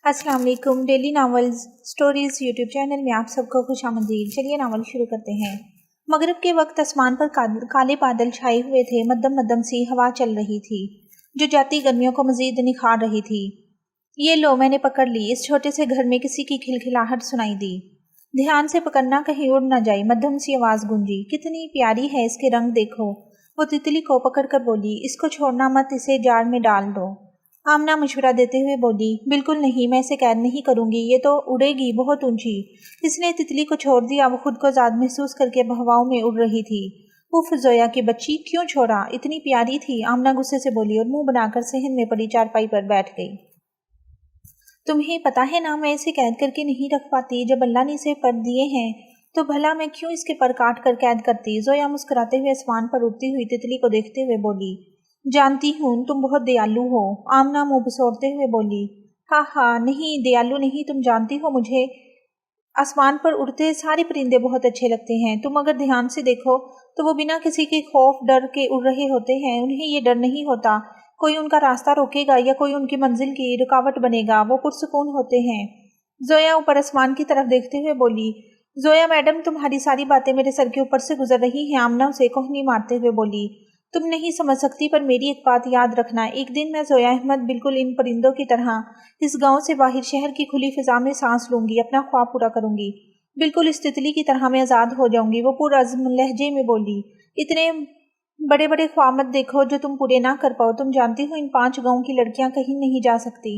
अस्सलाम वालेकुम। Daily novels stories YouTube channel में आप सबको खुशामदीद। चलिए नावल शुरू करते हैं। मगरिब के वक्त आसमान पर काले बादल छाए हुए थे। मध्यम मध्यम सी हवा चल रही थी जो जाती गर्मियों को मजीद निखार रही थी। ये लो, मैंने पकड़ ली। इस छोटे से घर में किसी की खिलखिलाहट सुनाई दी। ध्यान से पकड़ना, कहीं उड़ न जाए। मध्यम सी आवाज गूंजी। कितनी प्यारी है, इसके रंग देखो। वो तितली को पकड़कर बोली, इसको छोड़ना मत, इसे जाड़ में डाल दो। आमना मशवरा देते हुए बोली, बिल्कुल नहीं, मैं इसे कैद नहीं करूंगी, ये तो उड़ेगी बहुत ऊंची। इसने तितली को छोड़ दिया। वो खुद को आजाद महसूस करके हवाओं में उड़ रही थी। उफ जोया की बच्ची, क्यों छोड़ा? इतनी प्यारी थी। आमना गुस्से से बोली और मुंह बनाकर सहन में पड़ी चारपाई पर बैठ गई। तुम्हें पता है ना, मैं इसे कैद करके नहीं रख पाती। जब अल्लाह ने इसे पर दिए हैं तो भला मैं क्यों इसके पर काट कर कैद करती। जोया मुस्कुराते हुए आसमान पर उड़ती हुई तितली को देखते हुए बोली, जानती हूँ तुम बहुत दयालु हो। आमना मुंह बसोड़ते हुए बोली, हाँ हाँ, नहीं दयालु नहीं, तुम जानती हो मुझे आसमान पर उड़ते सारे परिंदे बहुत अच्छे लगते हैं। तुम अगर ध्यान से देखो तो वो बिना किसी के खौफ डर के उड़ रहे होते हैं। उन्हें ये डर नहीं होता कोई उनका रास्ता रोकेगा या कोई उनकी मंजिल की रुकावट बनेगा। वो पुरसुकून होते हैं। जोया ऊपर आसमान की तरफ देखते हुए बोली, जोया मैडम, तुम्हारी सारी बातें मेरे सर के ऊपर से गुजर रही हैं। आमना उसे कोहनी मारते हुए बोली, तुम नहीं समझ सकती, पर मेरी एक बात याद रखना। एक दिन मैं जोया अहमद बिल्कुल इन परिंदों की तरह इस गांव से बाहर शहर की खुली फिजा में सांस लूंगी, अपना ख्वाब पूरा करूंगी। बिल्कुल इस तितली की तरह मैं आजाद हो जाऊंगी। वो पुरअज़्म लहजे में बोली, इतने बड़े बड़े ख्वाब मत देखो जो तुम पूरे ना कर पाओ। तुम जानती हो इन 5 गांव की लड़कियां कहीं नहीं जा सकती।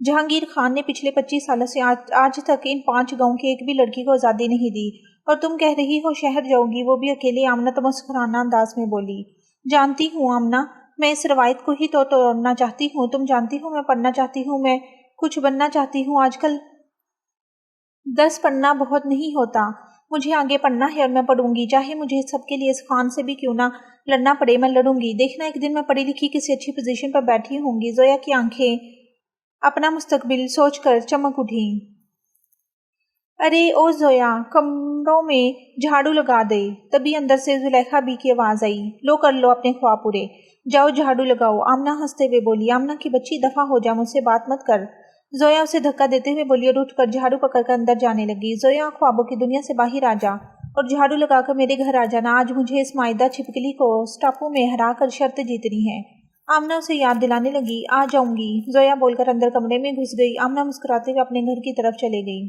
जहांगीर खान ने पिछले 25 सालों से आज तक इन 5 गांव की एक भी लड़की को आज़ादी नहीं दी, और तुम कह रही हो शहर जाओगी, वो भी अकेले। आमना तो मुस्कुराना अंदाज में बोली, जानती हूँ आमना, मैं इस रवायत को ही तो तोड़ना चाहती हूँ। तुम जानती हो मैं पढ़ना चाहती हूँ, मैं कुछ बनना चाहती हूँ। आजकल 10 पढ़ना बहुत नहीं होता। मुझे आगे पढ़ना है और मैं पढ़ूंगी, चाहे मुझे सबके लिए इस खान से भी क्यों ना लड़ना पड़े, मैं लड़ूंगी। देखना, एक दिन मैं पढ़ी लिखी किसी अच्छी पोजीशन पर बैठी होंगी। जोया की आंखें अपना मुस्तकबिल सोचकर चमक उठी। अरे ओ जोया, कमरों में झाड़ू लगा दे। तभी अंदर से जुलेखा बी की आवाज आई, लो कर लो अपने ख्वाब पूरे, जाओ झाड़ू लगाओ। आमना हंसते हुए बोली, आमना की बच्ची, दफा हो जा, मुझसे बात मत कर। जोया उसे धक्का देते हुए बोली और उठकर झाड़ू पकड़कर अंदर जाने लगी। जोया, ख्वाबों की दुनिया से बाहर आ जा और झाड़ू लगाकर मेरे घर आ जाना। आज मुझे इस माइदा छिपकली को स्टापू में हरा कर शर्त जीतनी है। आमना उसे याद दिलाने लगी, आ जाऊंगी। जोया बोलकर अंदर कमरे में घुस गई। आमना मुस्कुराते हुए अपने घर की तरफ चले गई।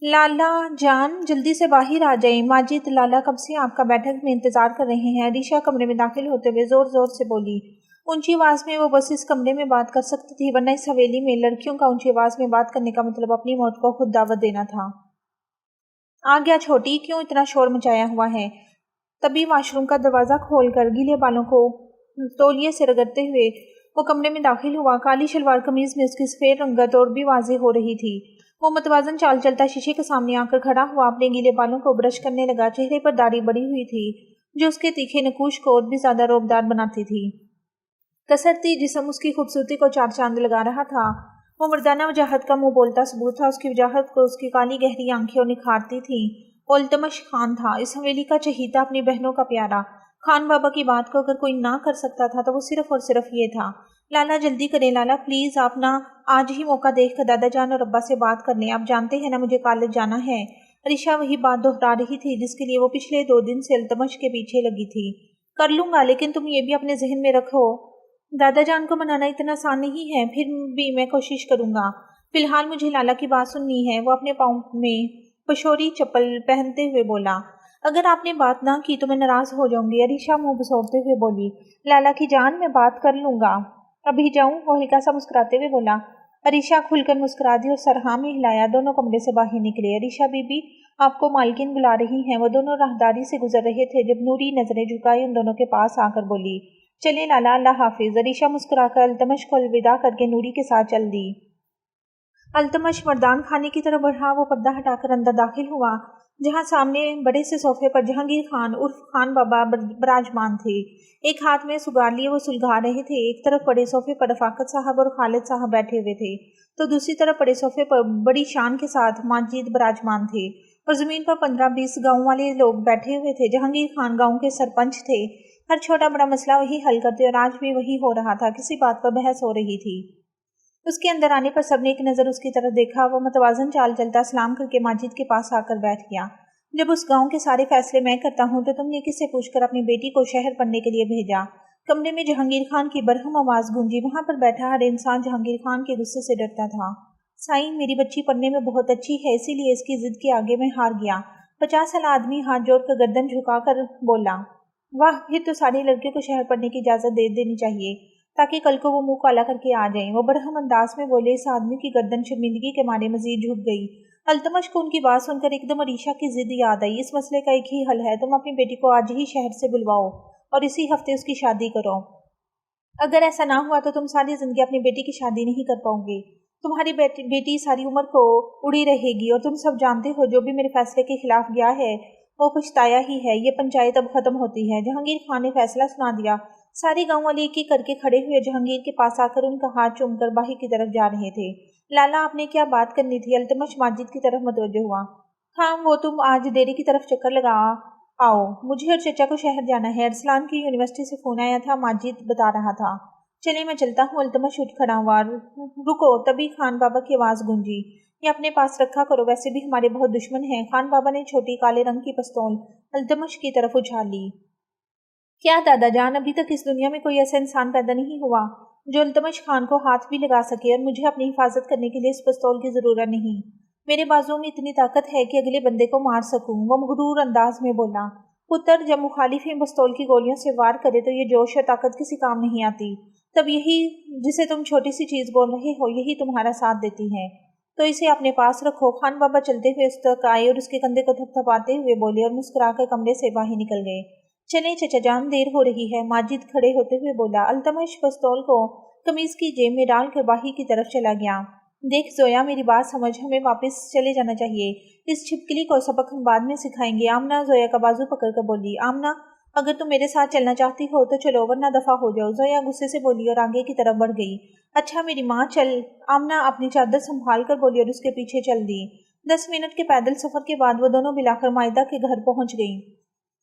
लाला जान, जल्दी से बाहर आ जाएं। माजिद, लाला कब से आपका बैठक में इंतजार कर रहे हैं। अरीशा कमरे में दाखिल होते हुए जोर जोर से बोली। ऊंची आवाज में वो बस इस कमरे में बात कर सकती थी, वरना इस हवेली में लड़कियों का ऊंची आवाज में बात करने का मतलब अपनी मौत को खुद दावत देना था। आ गया छोटी, क्यों इतना शोर मचाया हुआ है? तभी वॉशरूम का दरवाजा खोलकर गीले बालों को तौलिए से रगड़ते हुए वो कमरे में दाखिल हुआ। काली शलवार कमीज में उसकी सफेद रंगत और भी वाज़ेह हो रही थी। वो मतवाजन चाल चलता शीशे के सामने आकर खड़ा हुआ अपने गीले बालों को ब्रश करने लगा। चेहरे पर दाढ़ी बड़ी हुई थी जो उसके तीखे नकूश को और भी ज्यादा रोबदार बनाती थी। कसरती जिस्म उसकी खूबसूरती को चार चांद लगा रहा था। वो मर्दाना वजाहत का मुंह बोलता सबूत था। उसकी वजाहत को उसकी काली गहरी आंखें और निखारती थी। वो अल्तमश खान था, इस हवेली का चहीता, अपनी बहनों का प्यारा। खान बाबा की बात को अगर कोई ना कर सकता था तो वो सिर्फ और सिर्फ ये था। लाला जल्दी करें, लाला प्लीज, आप ना आज ही मौका देखकर दादा जान और अब्बा से बात कर लें। आप जानते हैं ना मुझे कॉलेज जाना है। अरीशा वही बात दोहरा रही थी जिसके लिए वो पिछले 2 दिन से अल्तमश के पीछे लगी थी। कर लूंगा, लेकिन तुम ये भी अपने जहन में रखो, दादा जान को मनाना इतना आसान नहीं है। फिर भी मैं कोशिश करूंगा। फिलहाल मुझे लाला की बात सुननी है। वो अपने पाँव में पशोरी चप्पल पहनते हुए बोला, अगर आपने बात ना की तो मैं नाराज हो जाऊंगी। अरीशा मुंह बसोड़ते हुए बोली, लाला की जान, मैं बात कर लूंगा। अभी जाऊं? वो हल्का सा मुस्कुराते हुए बोला। अरीशा खुलकर मुस्कुरा दी और सर हाँ में हिलाया। दोनों कमरे से बाहर निकले। अरीशा बीबी, आपको मालकिन बुला रही हैं। वो दोनों राहदारी से गुजर रहे थे जब नूरी नजरें झुकाई उन दोनों के पास आकर बोली, चले लाला, अल्लाह हाफिज। अरीशा मुस्कुराकर अल्तमश को अलविदा करके नूरी के साथ चल दी। अल्तमश मर्दान खाने की तरफ बढ़ा। वो पर्दा हटाकर अंदर दाखिल हुआ जहां सामने बड़े से सोफे पर जहांगीर खान उर्फ खान बाबा विराजमान थे। एक हाथ में सुगार लिए वो सुलगा रहे थे। एक तरफ बड़े सोफे पर रफाकत साहब और खालिद साहब बैठे हुए थे तो दूसरी तरफ बड़े सोफे पर बड़ी शान के साथ माजिद विराजमान थे और जमीन पर 15-20 गाँव वाले लोग बैठे हुए थे। जहांगीर खान गाँव के सरपंच थे। हर छोटा बड़ा मसला वही हल करते और आज भी वही हो रहा था। किसी बात पर बहस हो रही थी। उसके अंदर आने पर सबने एक नज़र उसकी तरफ देखा। वो मतवाजन चाल चलता सलाम करके माजिद के पास आकर बैठ गया। जब उस गांव के सारे फैसले मैं करता हूँ तो तुमने किससे पूछकर अपनी बेटी को शहर पढ़ने के लिए भेजा? कमरे में जहांगीर खान की बरहम आवाज गूंजी। वहां पर बैठा हर इंसान जहांगीर खान के गुस्से से डरता था। साईं, मेरी बच्ची पढ़ने में बहुत अच्छी है, इसीलिए इसकी जिद के आगे मैं हार गया। 50 साल आदमी हाथ जोड़कर गर्दन झुकाकर बोला, वाह, फिर तो सारी लड़कियों को शहर पढ़ने की इजाजत दे देनी चाहिए ताकि कल को वो मुंह काला करके आ जाएं। वो बरहम अंदाज में बोले। इस आदमी की गर्दन शर्मिंदगी के मारे मजीद झुक गई। अल्तमश को उनकी बात सुनकर एकदम अरीशा की जिद याद आई। इस मसले का एक ही हल है, तुम अपनी बेटी को आज ही शहर से बुलवाओ और इसी हफ्ते उसकी शादी करो। अगर ऐसा ना हुआ तो तुम सारी जिंदगी अपनी बेटी की शादी नहीं कर पाओगे। तुम्हारी बेटी सारी उम्र को उड़ी रहेगी और तुम सब जानते हो जो भी मेरे फैसले के खिलाफ गया है वो पछताया ही है। ये पंचायत अब खत्म होती है। जहांगीर खान ने फैसला सुना दिया। सारे गांव वाले एक एक करके खड़े हुए जहांगीर के पास आकर उनका हाथ चूमकर बाही की तरफ जा रहे थे। लाला, आपने क्या बात करनी थी? अल्तमश माजिद की तरफ मुतवज्जो हुआ। हाँ, वो तुम आज डेरे की तरफ चक्कर लगा आओ। मुझे और चचा को शहर जाना है। अरसलान की यूनिवर्सिटी से फोन आया था, माजिद बता रहा था। चलिए मैं चलता हूँ। अल्तमश उठ खड़ा हुआ। रुको, तभी खान बाबा की आवाज गूंजी। ये अपने पास रखा करो, वैसे भी हमारे बहुत दुश्मन हैं। खान बाबा ने छोटी काले रंग की पिस्तौल अल्तमश की तरफ उछाली। क्या दादा जान, अभी तक इस दुनिया में कोई ऐसा इंसान पैदा नहीं हुआ जो अल्तमश खान को हाथ भी लगा सके, और मुझे अपनी हिफाजत करने के लिए इस पिस्तौल की जरूरत नहीं। मेरे बाजुओं में इतनी ताकत है कि अगले बंदे को मार सकूं। वो मगरूर अंदाज में बोला। पुत्र, जब मुखालिफें पिस्तौल की गोलियों से वार करे तो ये जोश और ताकत किसी काम नहीं आती। तब यही जिसे तुम छोटी सी चीज बोल रहे हो यही तुम्हारा साथ देती है, तो इसे अपने पास रखो। खान बाबा चलते हुए उस तक आए और उसके कंधे को थपथपाते हुए बोले और मुस्कुराकर कमरे से बाहर निकल गए। चले चचा जान, देर हो रही है। माजिद खड़े होते हुए बोला। अल्तमश पिस्तौल को कमीज की जेब में डालकर बाही की तरफ चला गया। देख जोया, मेरी बात समझ, हमें वापस चले जाना चाहिए। इस छिपकली को सबक हम बाद में सिखाएंगे। आमना जोया का बाजू पकड़कर बोली। आमना, अगर तुम मेरे साथ चलना चाहती हो तो चलो, वरना दफा हो जाओ। जोया गुस्से से बोली और आगे की तरफ बढ़ गई। अच्छा मेरी माँ, चल। आमना अपनी चादर संभाल कर बोली और उसके पीछे चल दी। 10 मिनट के पैदल सफर के बाद वो दोनों मिलाकर मायदा के घर पहुंच गई।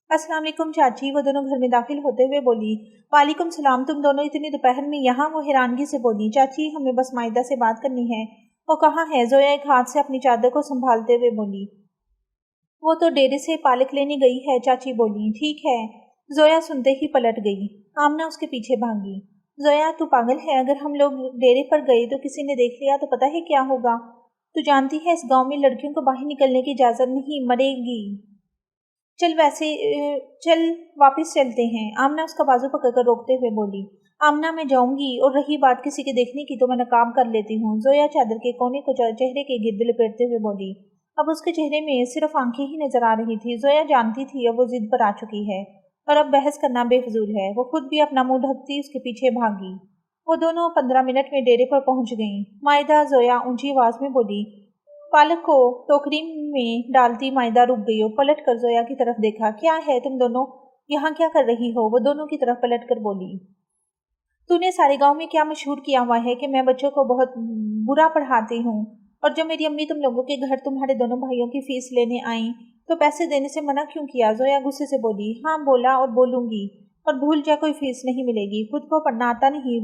अस्सलाम वालेकुम चाची, वो दोनों घर में दाखिल होते हुए बोली। वालेकुम सलाम, तुम दोनों इतनी दोपहर में यहाँ? वो हैरानगी से बोली। चाची, हमें बस मायदा से बात करनी है। वो कहाँ है? जोया एक हाथ से अपनी चादर को संभालते हुए बोली। वो तो डेरे से पालक लेने गई है, चाची बोली। ठीक है। जोया सुनते ही पलट गई। आमना उसके पीछे भागी। जोया, तू पागल है? अगर हम लोग डेरे पर गए तो किसी ने देख लिया तो पता है क्या होगा? तू जानती है इस गांव में लड़कियों को बाहर निकलने की इजाजत नहीं, मरेगी। चल वापस चलते हैं। आमना उसका बाजू पकड़कर रोकते हुए बोली। आमना, मैं जाऊंगी, और रही बात किसी के देखने की तो मैं नकाब कर लेती हूँ। जोया चादर के कोने को चेहरे के गिर्द लपेटते हुए बोली। अब उसके चेहरे में सिर्फ आंखें ही नजर आ रही थी। जोया जानती थी अब वो जिद पर आ चुकी है और अब बहस करना बेफजूल है। वो खुद भी अपना मुंह ढकती उसके पीछे भागी। वो दोनों 15 मिनट में डेरे पर पहुंच गईं। मायदा, जोया ऊंची आवाज में बोली। पालक को टोकरी में डालती मायदा रुक गई और पलट कर जोया की तरफ देखा। क्या है, तुम दोनों यहाँ क्या कर रही हो? वो दोनों की तरफ पलट कर बोली। तूने सारे गांव में क्या मशहूर किया हुआ है कि मैं बच्चों को बहुत बुरा पढ़ाती हूँ, और जब मेरी अम्मी तुम लोगों के घर तुम्हारे दोनों भाइयों की फीस लेने आई तो पैसे देने से मना क्यों किया? जोया गुस्से से बोली। हाँ, बोला और बोलूंगी, और भूल जा कोई फीस नहीं मिलेगी। खुद को पढ़ना आता नहीं,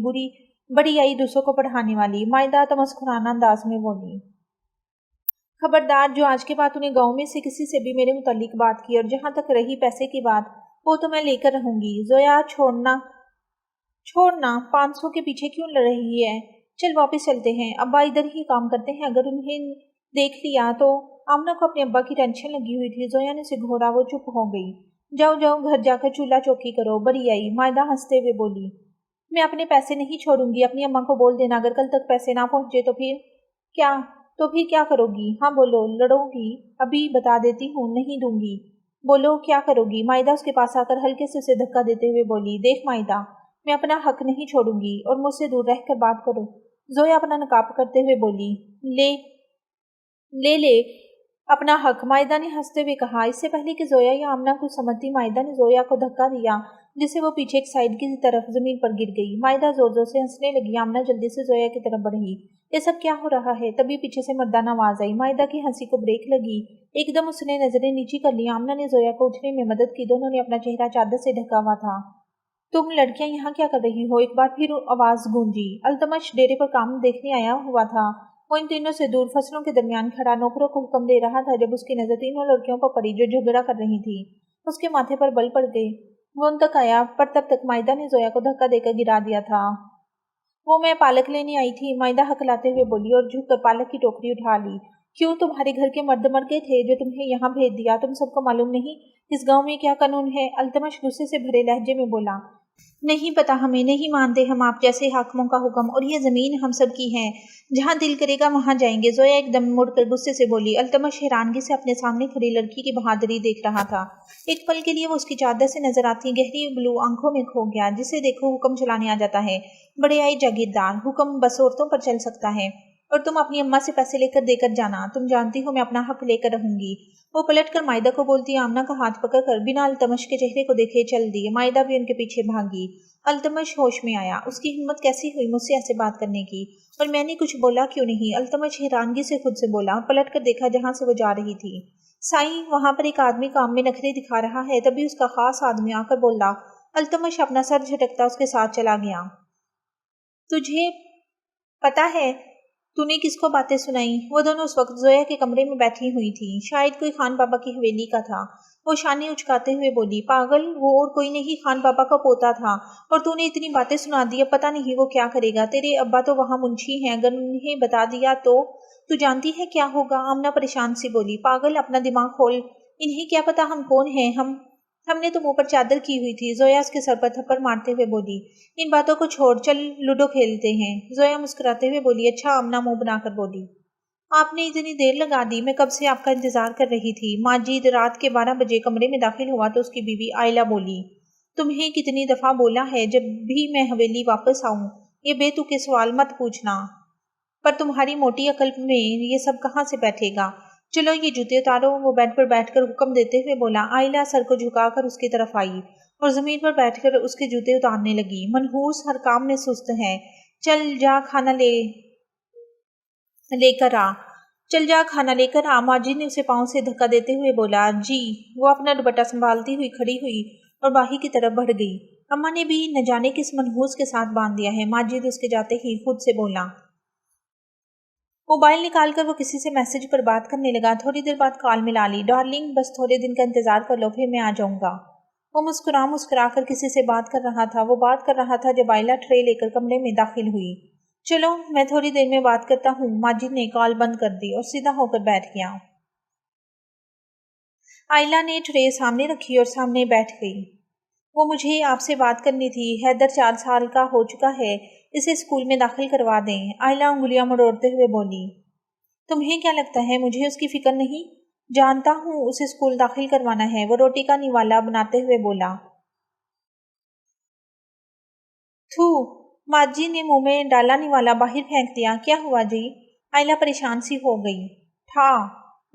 बड़ी आई दूसरों को पढ़ाने वाली। मायदा तमस्कुराना अंदाज में बोली। खबरदार, जो आज के बाद तूने गांव में से किसी से भी मेरे मुतालिक बात की, और जहां तक रही पैसे की बात, वो तो मैं लेकर रहूंगी। जोया, छोड़ना 500 के पीछे क्यों लड़ रही है? चल वापस चलते हैं। अब्बा इधर ही काम करते हैं, अगर उन्हें देख लिया तो। आमना को अपने अब्बा की टेंशन लगी हुई थी। जोया ने उसे घोरा। वो चुप हो गई। जाओ जाओ, घर जाकर चूल्हा चौकी करो, बड़ी आई। मायदा हंसते हुए बोली। मैं अपने पैसे नहीं छोड़ूंगी। अपनी अम्मा को बोल देना अगर कल तक पैसे ना पहुंचे तो फिर क्या करोगी? हाँ बोलो, लड़ोगी? अभी बता देती हूँ, नहीं दूंगी। बोलो क्या करोगी? मायदा उसके पास आकर हल्के से उसे धक्का देते हुए बोली। देख मायदा, मैं अपना हक नहीं छोड़ूंगी, और मुझसे दूर रहकर बात करो। जोया अपना नकाब करते हुए बोली। ले ले अपना हक, मायदा ने हंसते हुए कहा। इससे पहले कि जोया या आमना कुछ समझती, मायदा ने जोया को धक्का दिया जिससे वो पीछे एक साइड की तरफ जमीन पर गिर गई। मायदा जोर जोर से हंसने लगी। आमना जल्दी से जोया की तरफ बढ़ी। ये सब क्या हो रहा है? तभी पीछे से मर्दाना आवाज आई। मायदा की हंसी को ब्रेक लगी। एकदम उसने नजरें नीची कर ली। आमना ने जोया को उठने में मदद की। दोनों ने अपना चेहरा चादर से ढका हुआ था। तुम लड़कियां यहाँ क्या कर रही हो? एक बार फिर आवाज गूंजी। अल्तमश डेरे पर काम देखने आया हुआ था। वो इन तीनों से दूर फसलों के दरमियान खड़ा नौकरों को हुक्म दे रहा था जब उसकी नजर तीनों लड़कियों पर पड़ी जो झगड़ा कर रही थी। उसके माथे पर बल पड़ गए। वो उन तक आया पर तब तक माइदा ने जोया को धक्का देकर गिरा दिया था। वो मैं पालक लेने आई थी, माइदा हकलाते हुए बोली और झुककर पालक की टोकरी उठा ली। क्यों, तुम्हारे घर के मर्द मर गए थे जो तुम्हें यहाँ भेज दिया? तुम सबको मालूम नहीं इस गांव में क्या कानून है? अल्तमश गुस्से से भरे लहजे में बोला। नहीं पता हमें, नहीं मानते हम आप जैसे हाकिमों का हुक्म, और ये जमीन हम सब की है। जहाँ दिल करेगा वहां जाएंगे। जोया एकदम मुड़कर गुस्से से बोली। अल्तमश हैरानगी से अपने सामने खड़ी लड़की की बहादुरी देख रहा था। एक पल के लिए वो उसकी चादर से नजर आती गहरी ब्लू आंखों में खो गया। जिसे देखो हुक्म चलाने आ जाता है। बड़े आई जागीरदार, हुक्म बस औरतों पर चल सकता है। और तुम अपनी अम्मा से पैसे लेकर देकर जाना, तुम जानती हो मैं अपना हक लेकर रहूंगी। वो पलटकर माइदा को बोलती आमना का हाथ पकड़कर बिना अल्तमश के चेहरे को देखे चल दी। माइदा भी उनके पीछे भागी। अल्तमश होश में आया। उसकी हिम्मत कैसी हुई मुझसे ऐसे बात करने की? और मैंने कुछ बोला क्यों नहीं? अल्तमश हैरानगी से खुद से बोला। पलट कर देखा जहां से वो जा रही थी। साईं, वहां पर एक आदमी काम में नखरे दिखा रहा है। तभी उसका खास आदमी आकर बोला। अल्तमश अपना सर झटकता उसके साथ चला गया। तुझे पता है तूने किसको बातें सुनाई? वो दोनों उस वक्त जोया के कमरे में बैठी हुई थी। शायद कोई खान बाबा की हवेली का था। वो शाने उचकाते हुए बोली। पागल, वो और कोई नहीं खान बाबा का पोता था। और तूने इतनी बातें सुना दी, अब पता नहीं वो क्या करेगा। तेरे अब्बा तो वहां मुंशी हैं, अगर उन्हें बता दिया तो तू जानती है क्या होगा? आमना परेशान सी बोली। पागल, अपना दिमाग खोल। इन्हें क्या पता हम कौन हैं? हमने तो मुंह पर चादर की हुई थी। जोया उसके सर पर थप्पड़ मारते हुए बोली। इन बातों को छोड़, चल लूडो खेलते हैं। जोया मुस्कुराते हुए बोली। अच्छा, आमना मुंह बनाकर बोली। आपने इतनी देर लगा दी, मैं कब से आपका इंतजार कर रही थी। माजिद रात के 12 बजे कमरे में दाखिल हुआ तो उसकी बीवी आयला बोली। तुम्हें कितनी दफा बोला है जब भी मैं हवेली वापस आऊं ये बेतुके सवाल मत पूछना, पर तुम्हारी मोटी अकल में ये सब कहाँ से बैठेगा? चलो ये जूते उतारो। वो बेड पर बैठकर हुक्म देते हुए बोला। आयला सर को झुकाकर उसकी तरफ आई और जमीन पर बैठकर उसके जूते उतारने लगी। मनहूस, हर काम में सुस्त है। चल जा खाना लेकर आ। चल जा खाना लेकर आ। माजिद ने उसे पांव से धक्का देते हुए बोला। जी। वो अपना दुपट्टा संभालती हुई खड़ी हुई और बाही की तरफ बढ़ गई। अम्मा ने भी न जाने किस मनहूस के साथ बांध दिया है। माजिद उसके जाते ही खुद से बोला। मोबाइल निकालकर वो किसी से मैसेज पर बात करने लगा। थोड़ी देर बाद कॉल मिला ली। डार्लिंग, बस थोड़े दिन का इंतजार कर लो, फिर मैं आ जाऊंगा। वो मुस्कुरा मुस्कुरा कर किसी से बात कर रहा था। वो बात कर रहा था जब आयला ट्रे लेकर कमरे में दाखिल हुई। चलो, मैं थोड़ी देर में बात करता हूँ। माजिद ने कॉल बंद कर दी और सीधा होकर बैठ गया। आयला ने ट्रे सामने रखी और सामने बैठ गई। वो मुझे आपसे बात करनी थी। हैदर 4 साल का हो चुका है, इसे स्कूल में दाखिल करवा दें। आयला उंगलियां मरोड़ते हुए बोली। तुम्हें क्या लगता है मुझे उसकी फिक्र नहीं? जानता हूँ उसे स्कूल दाखिल करवाना है। वो रोटी का निवाला बनाते हुए बोला। थू। माजी ने मुंह में डाला निवाला बाहर फेंक दिया। क्या हुआ जी? आयला परेशान सी हो गई। ठा।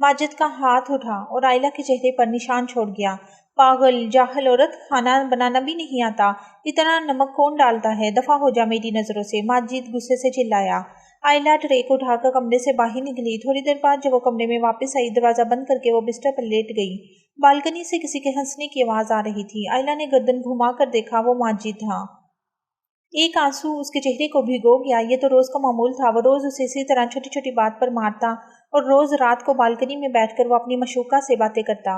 माजिद का हाथ उठा और आयला के चेहरे पर निशान छोड़ गया। पागल, जाहल औरत, खाना बनाना भी नहीं आता। इतना नमक कौन डालता है? दफा हो जा मेरी नजरों से। माजिद गुस्से से चिल्लाया। आयला ट्रे को उठाकर कमरे से बाहर निकली। थोड़ी देर बाद जब वो कमरे में वापस आई, दरवाजा बंद करके वो बिस्तर पर लेट गई। बालकनी से किसी के हंसने की आवाज आ रही थी। आयला ने गर्दन घुमा कर देखा, वो माजिद था। एक आंसू उसके चेहरे को भिगो गया। ये तो रोज का मामूल था। वो रोज उसे इसी तरह छोटी छोटी बात पर मारता और रोज रात को बालकनी में बैठकर वो अपनी मशूका से बातें करता।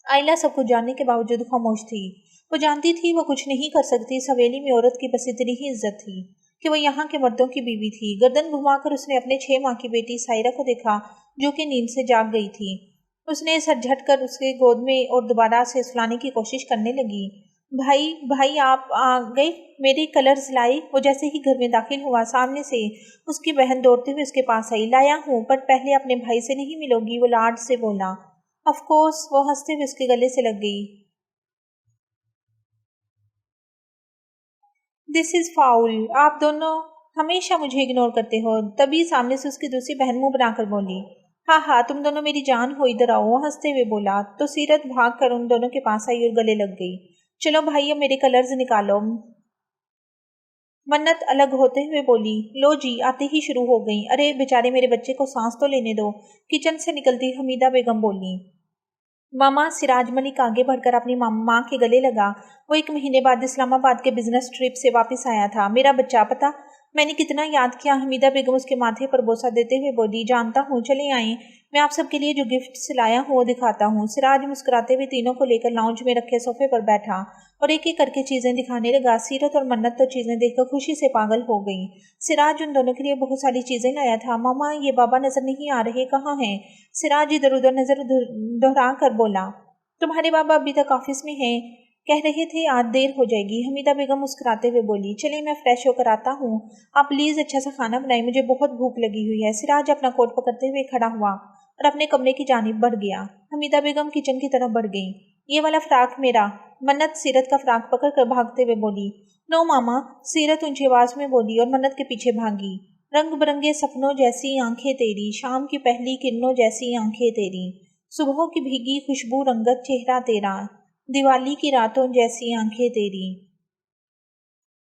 आयला सब कुछ जानने के बावजूद खामोश थी। वो जानती थी वो कुछ नहीं कर सकती। इस हवेली में औरत की बस इतनी ही इज्जत थी कि वो यहाँ के मर्दों की बीवी थी। गर्दन घुमाकर उसने अपने 6 माह की बेटी सायरा को देखा, जो कि नींद से जाग गई थी। उसने सर झटकर उसके गोद में और दोबारा से सुलाने की कोशिश करने लगी। भाई भाई, आप आ गए? मेरे कलर्स लाई। वो जैसे ही घर में दाखिल हुआ, सामने से उसकी बहन दौड़ते हुए उसके पास आई। लाया हूँ, पर पहले अपने भाई से नहीं मिलोगी? वो लाड से बोला। Of course. वो हंसते हुए उसके गले से लग गई। This is foul. आप दोनों हमेशा मुझे इग्नोर करते हो। तभी सामने से उसकी दूसरी बहन मुंह बनाकर बोली। हाँ हाँ, तुम दोनों मेरी जान हो, इधर आओ। वो हंसते हुए बोला तो सीरत भाग कर उन दोनों के पास आई और गले लग गई। चलो भाई, अब मेरे कलर्स निकालो। मन्नत अलग होते हुए बोली। लो जी, आते ही शुरू हो गई। अरे बेचारे मेरे बच्चे को सांस तो लेने दो। किचन से निकलती हमीदा बेगम बोली। मामा सिराज मलिक आगे बढ़कर अपनी माँ के गले लगा। वो 1 महीने बाद इस्लामाबाद के बिजनेस ट्रिप से वापस आया था। मेरा बच्चा, पता मैंने कितना याद किया। हमीदा बेगम उसके माथे पर बोसा देते हुए बोली, जानता हूँ, चले आए, मैं आप सबके लिए जो गिफ्ट लाया हूँ वो दिखाता हूँ। सिराज मुस्कुराते हुए तीनों को लेकर लाउंज में रखे सोफे पर बैठा और एक एक करके चीजें दिखाने लगा। सीरत और मन्नत तो चीजें देखकर खुशी से पागल हो गई। सिराज उन दोनों के लिए बहुत सारी चीजें लाया था। मामा, ये बाबा नजर नहीं आ रहे, कहाँ हैं? सिराज इधर उधर नजर दोहरा कर बोला, तुम्हारे बाबा अभी तक ऑफिस में हैं, कह रहे थे आज देर हो जाएगी। हमीदा बेगम मुस्कुराते हुए बोली, चलिए मैं फ्रेश होकर आता हूँ, आप प्लीज अच्छा सा खाना बनाएं, मुझे बहुत भूख लगी हुई है। सिराज अपना कोट पकड़ते हुए खड़ा हुआ और अपने कमरे की जानिब बढ़ गया। हमीदा बेगम किचन की तरफ बढ़ गई। ये वाला फ्राक मेरा। मन्नत सीरत का फ्राक पकड़ कर भागते हुए बोली। नो मामा, सीरत ऊंची आवाज में बोली और मन्नत के पीछे भागी। रंग बिरंगे सपनों जैसी आंखें तेरी, शाम की पहली किरणों जैसी आंखें तेरी, सुबह की भीगी खुशबू रंगत चेहरा तेरा, दिवाली की रातों जैसी आंखें तेरी,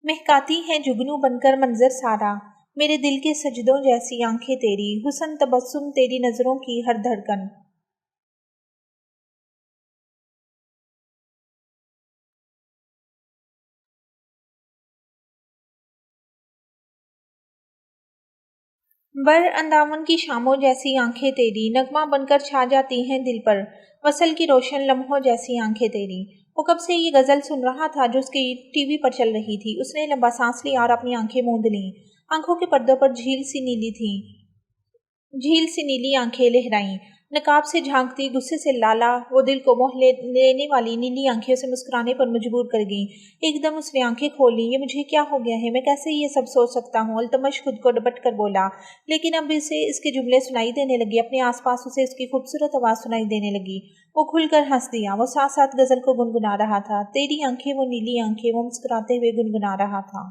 महकाती हैं जुगनू बनकर मंजर सारा, मेरे दिल के सजदों जैसी आंखें तेरी, हुस्न तबस्सुम तेरी नजरों की हर धड़कन। बर अंदावन की शामों जैसी आंखें तेरी, नगमा बनकर छा जाती हैं दिल पर, वसल की रोशन लम्हों जैसी आंखें तेरी। वो कब से ये गजल सुन रहा था जो उसकी टीवी पर चल रही थी। उसने लंबा सांस लिया और अपनी आंखें मूंद लीं। आंखों के पर्दों पर झील सी नीली आंखें लहराईं। नकाब से झांकती, गुस्से से लाला, वो दिल को मोह लेने वाली नीली आंखें उसे मुस्कुराने पर मजबूर कर गईं। एकदम उसने आंखें खोली। ये मुझे क्या हो गया है? मैं कैसे ये सब सोच सकता हूँ? अल्तमश खुद को डपट कर बोला। लेकिन अब इसे इसके जुमले सुनाई देने लगे। अपने आसपास उसे उसकी खूबसूरत आवाज सुनाई देने लगी। वो खुलकर हंस दिया। वो साथ साथ गजल को गुनगुना रहा था। तेरी आंखें वो नीली आंखें, वो मुस्कुराते हुए गुनगुना रहा था।